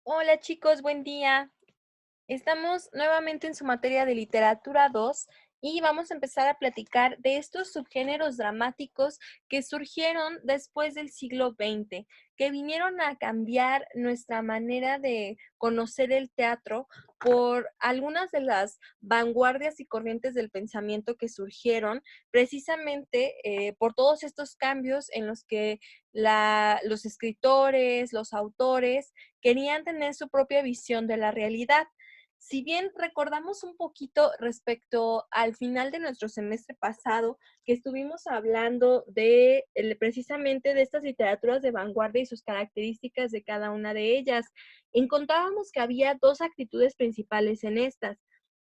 Hola chicos, buen día. Estamos nuevamente en su materia de literatura 2 y vamos a empezar a platicar de estos subgéneros dramáticos que surgieron después del siglo XX, que vinieron a cambiar nuestra manera de conocer el teatro por algunas de las vanguardias y corrientes del pensamiento que surgieron precisamente por todos estos cambios en los que los escritores, los autores querían tener su propia visión de la realidad. Si bien recordamos un poquito respecto al final de nuestro semestre pasado, que estuvimos hablando de precisamente de estas literaturas de vanguardia y sus características de cada una de ellas, encontrábamos que había dos actitudes principales en estas,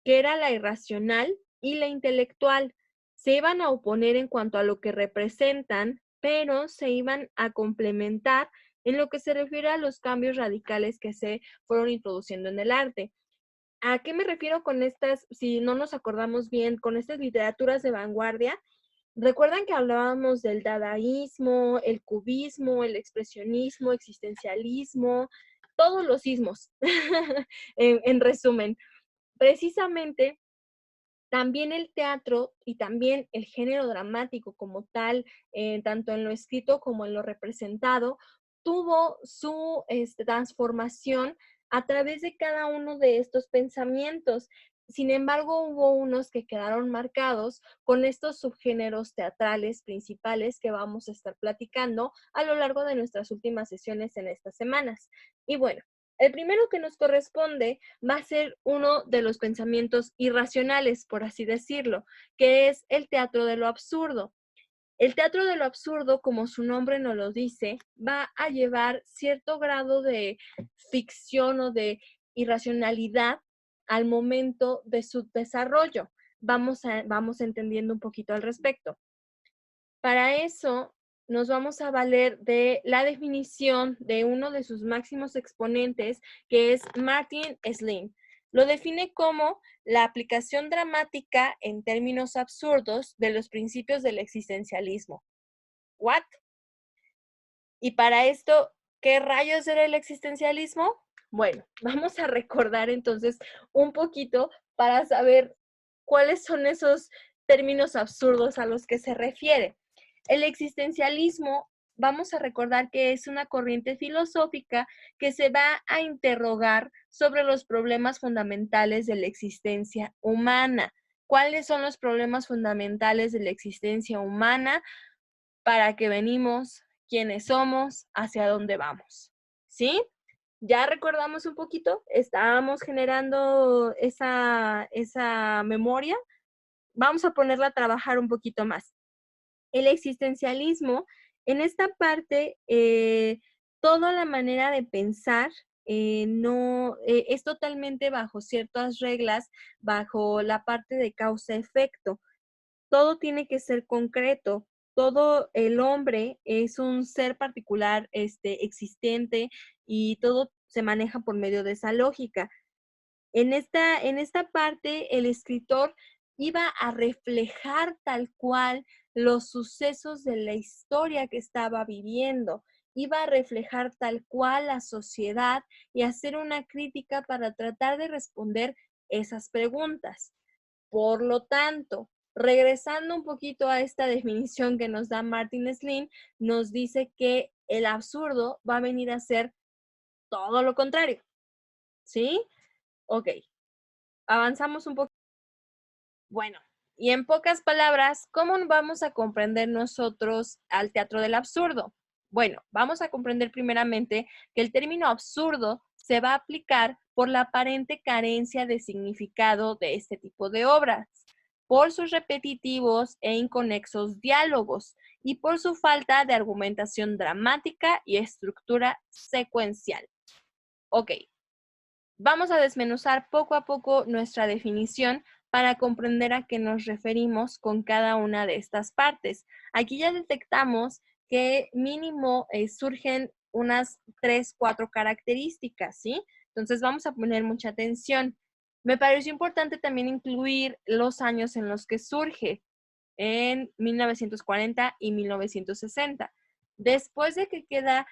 que era la irracional y la intelectual. Se iban a oponer en cuanto a lo que representan, pero se iban a complementar en lo que se refiere a los cambios radicales que se fueron introduciendo en el arte. ¿A qué me refiero con estas, si no nos acordamos bien, con estas literaturas de vanguardia? ¿Recuerdan que hablábamos del dadaísmo, el cubismo, el expresionismo, existencialismo, todos los ismos, en resumen? Precisamente, también el teatro y también el género dramático como tal, tanto en lo escrito como en lo representado, tuvo su transformación a través de cada uno de estos pensamientos. Sin embargo, hubo unos que quedaron marcados con estos subgéneros teatrales principales que vamos a estar platicando a lo largo de nuestras últimas sesiones en estas semanas. Y bueno, el primero que nos corresponde va a ser uno de los pensamientos irracionales, por así decirlo, que es el teatro de lo absurdo. El teatro de lo absurdo, como su nombre nos lo dice, va a llevar cierto grado de ficción o de irracionalidad al momento de su desarrollo. Vamos entendiendo un poquito al respecto. Para eso nos vamos a valer de la definición de uno de sus máximos exponentes, que es Martin Slim. Lo define como la aplicación dramática en términos absurdos de los principios del existencialismo. ¿What? Y para esto, ¿qué rayos era el existencialismo? Bueno, vamos a recordar entonces un poquito para saber cuáles son esos términos absurdos a los que se refiere. El existencialismo, vamos a recordar que es una corriente filosófica que se va a interrogar sobre los problemas fundamentales de la existencia humana. ¿Cuáles son los problemas fundamentales de la existencia humana? ¿Para qué venimos? ¿Quiénes somos? ¿Hacia dónde vamos? ¿Sí? Ya recordamos un poquito, estábamos generando esa memoria. Vamos a ponerla a trabajar un poquito más. El existencialismo, en esta parte, toda la manera de pensar no es totalmente bajo ciertas reglas, bajo la parte de causa-efecto. Todo tiene que ser concreto. Todo el hombre es un ser particular, existente, y todo se maneja por medio de esa lógica. En esta parte, el escritor iba a reflejar tal cual los sucesos de la historia que estaba viviendo, iba a reflejar tal cual la sociedad y hacer una crítica para tratar de responder esas preguntas. Por lo tanto, regresando un poquito a esta definición que nos da Martin Slim, nos dice que el absurdo va a venir a ser todo lo contrario, ¿sí? Ok, avanzamos un poco. Bueno, y en pocas palabras, ¿cómo vamos a comprender nosotros al teatro del absurdo? Bueno, vamos a comprender primeramente que el término absurdo se va a aplicar por la aparente carencia de significado de este tipo de obras, por sus repetitivos e inconexos diálogos y por su falta de argumentación dramática y estructura secuencial. Ok, vamos a desmenuzar poco a poco nuestra definición para comprender a qué nos referimos con cada una de estas partes. Aquí ya detectamos que mínimo surgen unas 3, 4 características, ¿sí? Entonces vamos a poner mucha atención. Me pareció importante también incluir los años en los que surge, en 1940 y 1960. Después de que queda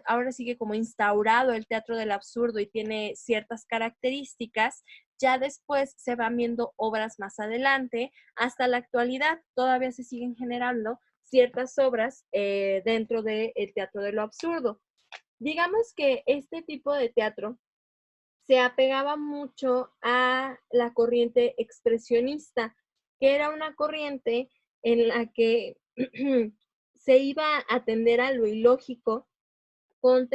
ahora sigue como instaurado el teatro del absurdo y tiene ciertas características. Ya después se van viendo obras más adelante, hasta la actualidad todavía se siguen generando ciertas obras dentro del teatro de lo absurdo. Digamos que este tipo de teatro se apegaba mucho a la corriente expresionista, que era una corriente en la que se iba a atender a lo ilógico con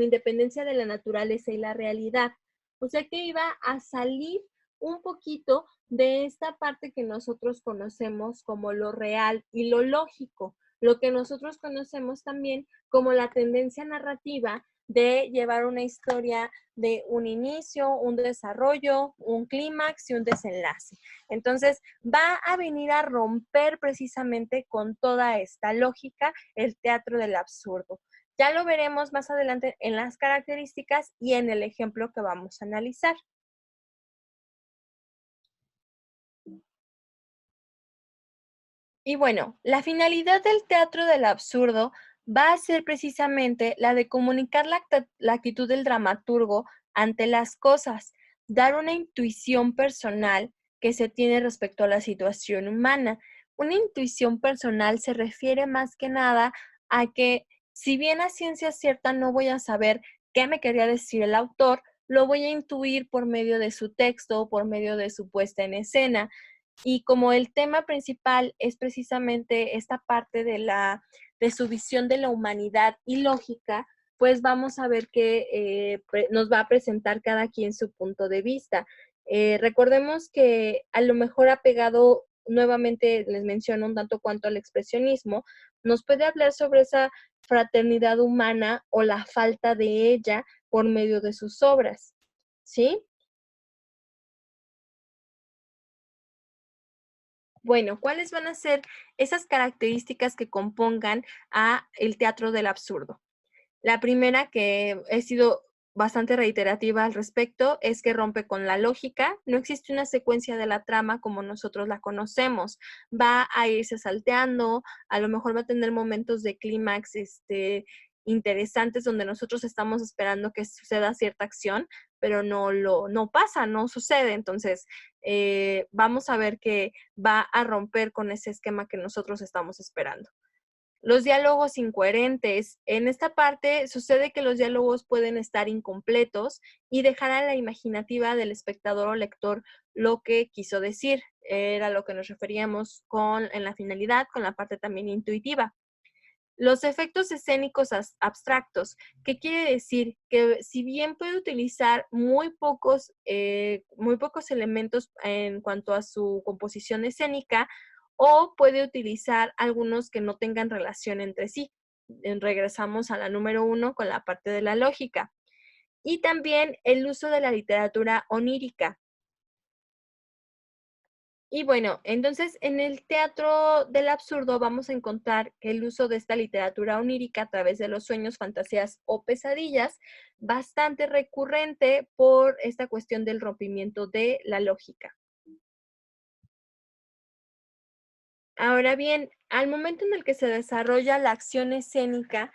independencia de la naturaleza y la realidad. O sea que iba a salir un poquito de esta parte que nosotros conocemos como lo real y lo lógico, lo que nosotros conocemos también como la tendencia narrativa de llevar una historia de un inicio, un desarrollo, un clímax y un desenlace. Entonces, va a venir a romper precisamente con toda esta lógica el teatro del absurdo. Ya lo veremos más adelante en las características y en el ejemplo que vamos a analizar. Y bueno, la finalidad del teatro del absurdo va a ser precisamente la de comunicar la actitud del dramaturgo ante las cosas, dar una intuición personal que se tiene respecto a la situación humana. Una intuición personal se refiere más que nada a que si bien a ciencia cierta no voy a saber qué me quería decir el autor, lo voy a intuir por medio de su texto, por medio de su puesta en escena. Y como el tema principal es precisamente esta parte de su visión de la humanidad y lógica, pues vamos a ver que nos va a presentar cada quien su punto de vista. Recordemos que a lo mejor apegado, nuevamente les menciono un tanto cuanto al expresionismo, nos puede hablar sobre esa fraternidad humana o la falta de ella por medio de sus obras, ¿sí? Bueno, ¿cuáles van a ser esas características que compongan a el teatro del absurdo? La primera, que he sido bastante reiterativa al respecto, es que rompe con la lógica. No existe una secuencia de la trama como nosotros la conocemos. Va a irse salteando, a lo mejor va a tener momentos de clímax, interesantes donde nosotros estamos esperando que suceda cierta acción, pero no pasa, no sucede. Entonces, vamos a ver que va a romper con ese esquema que nosotros estamos esperando. Los diálogos incoherentes. En esta parte sucede que los diálogos pueden estar incompletos y dejar a la imaginativa del espectador o lector lo que quiso decir. Era lo que nos referíamos en la finalidad, con la parte también intuitiva. Los efectos escénicos abstractos, ¿qué quiere decir? Que si bien puede utilizar muy pocos elementos en cuanto a su composición escénica, o puede utilizar algunos que no tengan relación entre sí. Regresamos a la número 1 con la parte de la lógica. Y también el uso de la literatura onírica. Y bueno, entonces en el teatro del absurdo vamos a encontrar que el uso de esta literatura onírica a través de los sueños, fantasías o pesadillas, bastante recurrente por esta cuestión del rompimiento de la lógica. Ahora bien, al momento en el que se desarrolla la acción escénica,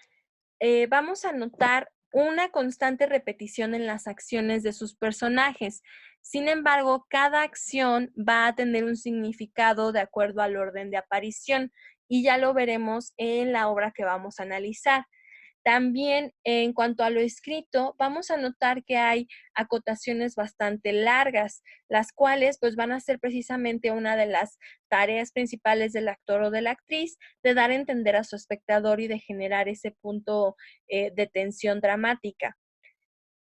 vamos a notar una constante repetición en las acciones de sus personajes. Sin embargo, cada acción va a tener un significado de acuerdo al orden de aparición y ya lo veremos en la obra que vamos a analizar. También en cuanto a lo escrito, vamos a notar que hay acotaciones bastante largas, las cuales pues van a ser precisamente una de las tareas principales del actor o de la actriz, de dar a entender a su espectador y de generar ese punto de tensión dramática.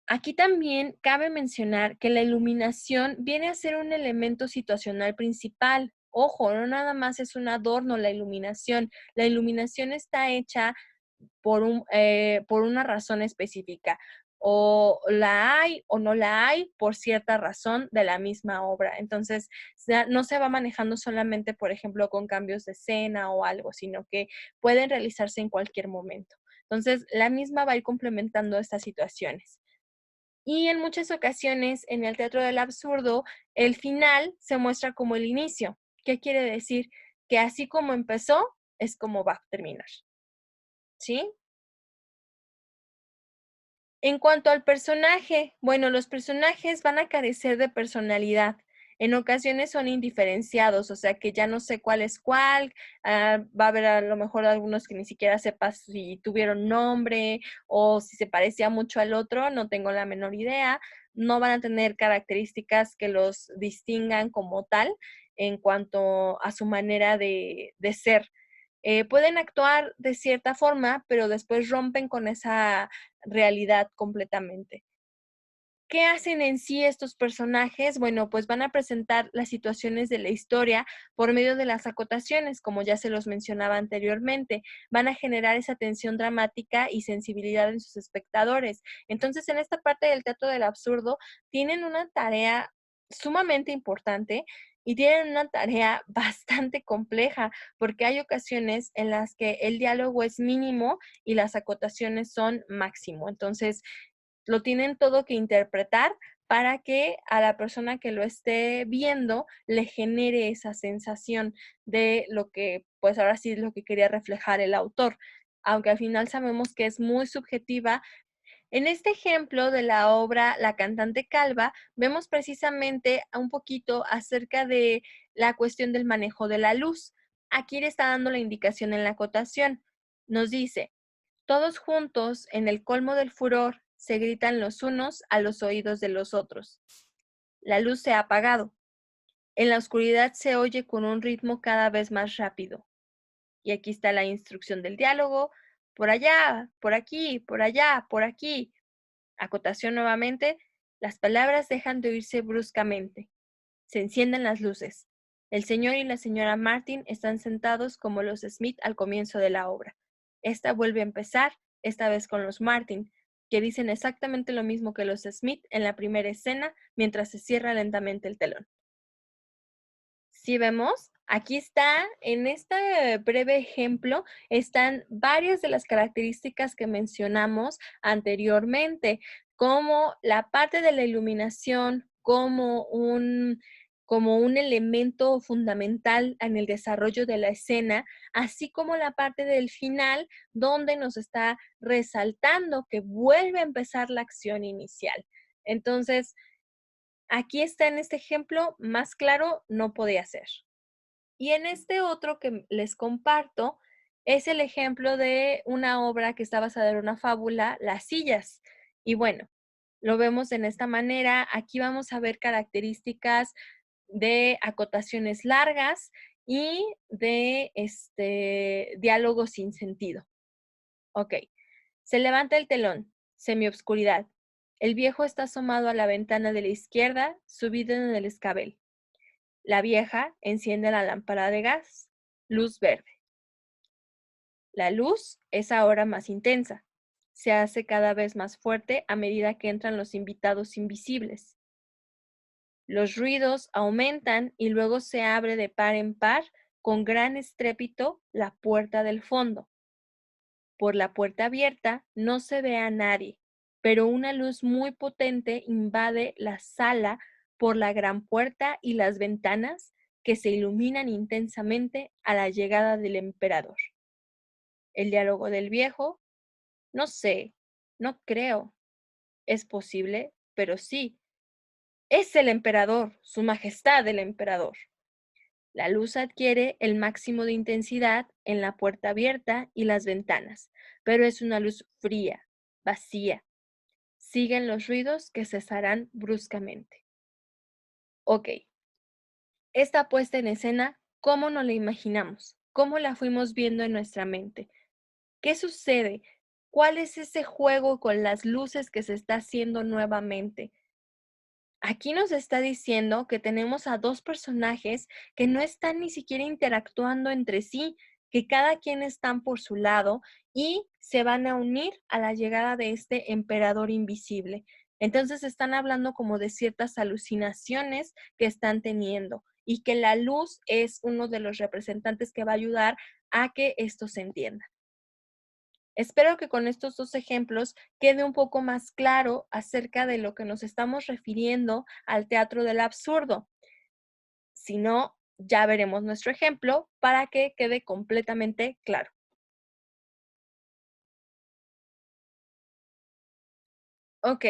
Aquí también cabe mencionar que la iluminación viene a ser un elemento situacional principal. Ojo, no nada más es un adorno la iluminación. La iluminación está hecha por una razón específica. O la hay o no la hay por cierta razón de la misma obra. Entonces, no se va manejando solamente, por ejemplo, con cambios de escena o algo, sino que pueden realizarse en cualquier momento. Entonces, la misma va a ir complementando estas situaciones. Y en muchas ocasiones, en el teatro del absurdo, el final se muestra como el inicio. ¿Qué quiere decir? Que así como empezó, es como va a terminar. ¿Sí? En cuanto al personaje, bueno, los personajes van a carecer de personalidad. En ocasiones son indiferenciados, o sea que ya no sé cuál es cuál. Va a haber a lo mejor algunos que ni siquiera sepas si tuvieron nombre o si se parecía mucho al otro, no tengo la menor idea. No van a tener características que los distingan como tal en cuanto a su manera de ser. Pueden actuar de cierta forma, pero después rompen con esa realidad completamente. ¿Qué hacen en sí estos personajes? Bueno, pues van a presentar las situaciones de la historia por medio de las acotaciones, como ya se los mencionaba anteriormente. Van a generar esa tensión dramática y sensibilidad en sus espectadores. Entonces, en esta parte del teatro del absurdo, tienen una tarea sumamente importante y tienen una tarea bastante compleja, porque hay ocasiones en las que el diálogo es mínimo y las acotaciones son máximo. Entonces, lo tienen todo que interpretar para que a la persona que lo esté viendo le genere esa sensación de lo que, pues ahora sí es lo que quería reflejar el autor, aunque al final sabemos que es muy subjetiva. En este ejemplo de la obra La cantante calva, vemos precisamente un poquito acerca de la cuestión del manejo de la luz. Aquí le está dando la indicación en la acotación. Nos dice, todos juntos, en el colmo del furor, se gritan los unos a los oídos de los otros. La luz se ha apagado. En la oscuridad se oye con un ritmo cada vez más rápido. Y aquí está la instrucción del diálogo. Por allá, por aquí, por allá, por aquí. Acotación nuevamente. Las palabras dejan de oírse bruscamente. Se encienden las luces. El señor y la señora Martin están sentados como los Smith al comienzo de la obra. Esta vuelve a empezar, esta vez con los Martin, que dicen exactamente lo mismo que los Smith en la primera escena mientras se cierra lentamente el telón. Si vemos, aquí está, en este breve ejemplo, están varias de las características que mencionamos anteriormente, como la parte de la iluminación, como un elemento fundamental en el desarrollo de la escena, así como la parte del final, donde nos está resaltando que vuelve a empezar la acción inicial. Entonces, aquí está en este ejemplo, más claro no podía ser. Y en este otro que les comparto, es el ejemplo de una obra que está basada en una fábula, Las sillas. Y bueno, lo vemos en esta manera. Aquí vamos a ver características de acotaciones largas y de diálogos sin sentido. Ok. Se levanta el telón, semiobscuridad. El viejo está asomado a la ventana de la izquierda, subido en el escabel. La vieja enciende la lámpara de gas. Luz verde. La luz es ahora más intensa. Se hace cada vez más fuerte a medida que entran los invitados invisibles. Los ruidos aumentan y luego se abre de par en par con gran estrépito la puerta del fondo. Por la puerta abierta no se ve a nadie, pero una luz muy potente invade la sala por la gran puerta y las ventanas que se iluminan intensamente a la llegada del emperador. El diálogo del viejo, no sé, no creo. Es posible, pero sí. Es el emperador, su majestad el emperador. La luz adquiere el máximo de intensidad en la puerta abierta y las ventanas, pero es una luz fría, vacía. Siguen los ruidos que cesarán bruscamente. Ok, esta puesta en escena, ¿cómo nos la imaginamos? ¿Cómo la fuimos viendo en nuestra mente? ¿Qué sucede? ¿Cuál es ese juego con las luces que se está haciendo nuevamente? Aquí nos está diciendo que tenemos a dos personajes que no están ni siquiera interactuando entre sí, que cada quien están por su lado y se van a unir a la llegada de este emperador invisible. Entonces están hablando como de ciertas alucinaciones que están teniendo y que la luz es uno de los representantes que va a ayudar a que esto se entienda. Espero que con estos dos ejemplos quede un poco más claro acerca de lo que nos estamos refiriendo al teatro del absurdo. Si no, ya veremos nuestro ejemplo para que quede completamente claro. Ok.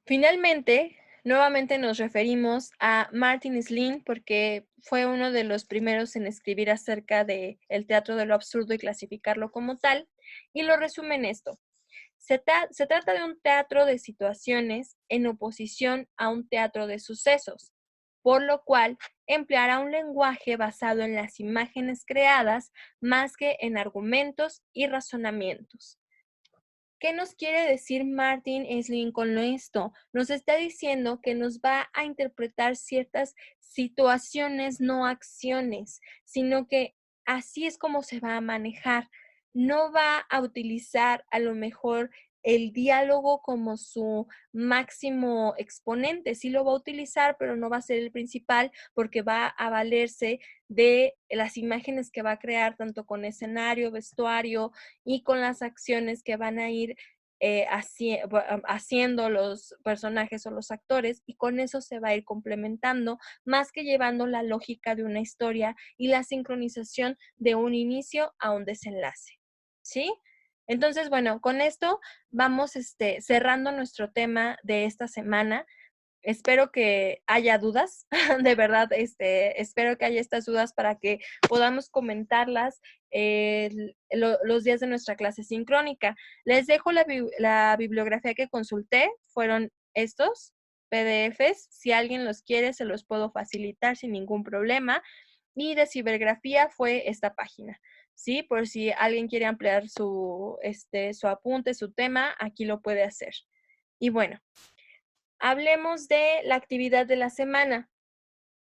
Finalmente, nuevamente nos referimos a Martin Slin porque fue uno de los primeros en escribir acerca de el teatro de lo absurdo y clasificarlo como tal, y lo resume en esto. Se trata de un teatro de situaciones en oposición a un teatro de sucesos, por lo cual empleará un lenguaje basado en las imágenes creadas más que en argumentos y razonamientos. ¿Qué nos quiere decir Martin Esling con esto? Nos está diciendo que nos va a interpretar ciertas situaciones, no acciones, sino que así es como se va a manejar. No va a utilizar a lo mejor el diálogo como su máximo exponente. Sí lo va a utilizar, pero no va a ser el principal porque va a valerse de las imágenes que va a crear tanto con escenario, vestuario, y con las acciones que van a ir haciendo los personajes o los actores, y con eso se va a ir complementando más que llevando la lógica de una historia y la sincronización de un inicio a un desenlace. ¿Sí? Entonces, bueno, con esto vamos cerrando nuestro tema de esta semana. Espero que haya dudas, de verdad, espero que haya estas dudas para que podamos comentarlas los días de nuestra clase sincrónica. Les dejo la bibliografía que consulté, fueron estos PDFs. Si alguien los quiere, se los puedo facilitar sin ningún problema. Y de cibergrafía fue esta página, ¿sí? Por si alguien quiere ampliar su apunte, su tema, aquí lo puede hacer. Y bueno, hablemos de la actividad de la semana.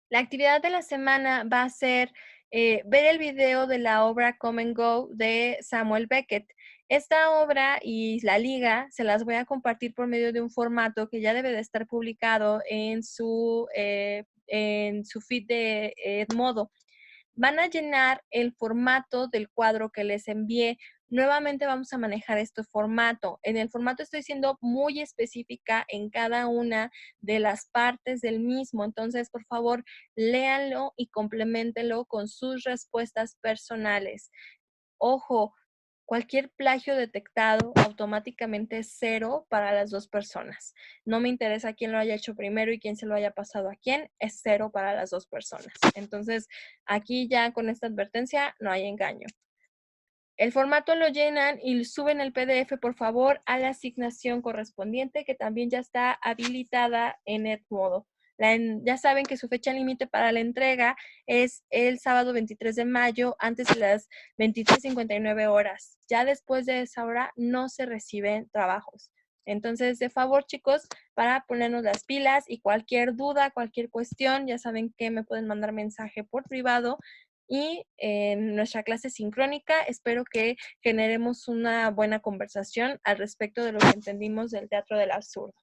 La actividad de la semana va a ser ver el video de la obra Come and Go de Samuel Beckett. Esta obra y la liga se las voy a compartir por medio de un formato que ya debe de estar publicado en su feed de Edmodo. Van a llenar el formato del cuadro que les envié. Nuevamente vamos a manejar este formato. En el formato estoy siendo muy específica en cada una de las partes del mismo. Entonces, por favor, léanlo y compleméntenlo con sus respuestas personales. Ojo, cualquier plagio detectado automáticamente es 0 para las dos personas. No me interesa quién lo haya hecho primero y quién se lo haya pasado a quién, es 0 para las dos personas. Entonces, aquí ya con esta advertencia no hay engaño. El formato lo llenan y suben el PDF, por favor, a la asignación correspondiente, que también ya está habilitada en Edmodo. Ya saben que su fecha límite para la entrega es el sábado 23 de mayo, antes de las 23:59 horas. Ya después de esa hora no se reciben trabajos. Entonces, de favor, chicos, para ponernos las pilas y cualquier duda, cualquier cuestión, ya saben que me pueden mandar mensaje por privado. Y en nuestra clase sincrónica espero que generemos una buena conversación al respecto de lo que entendimos del teatro del absurdo.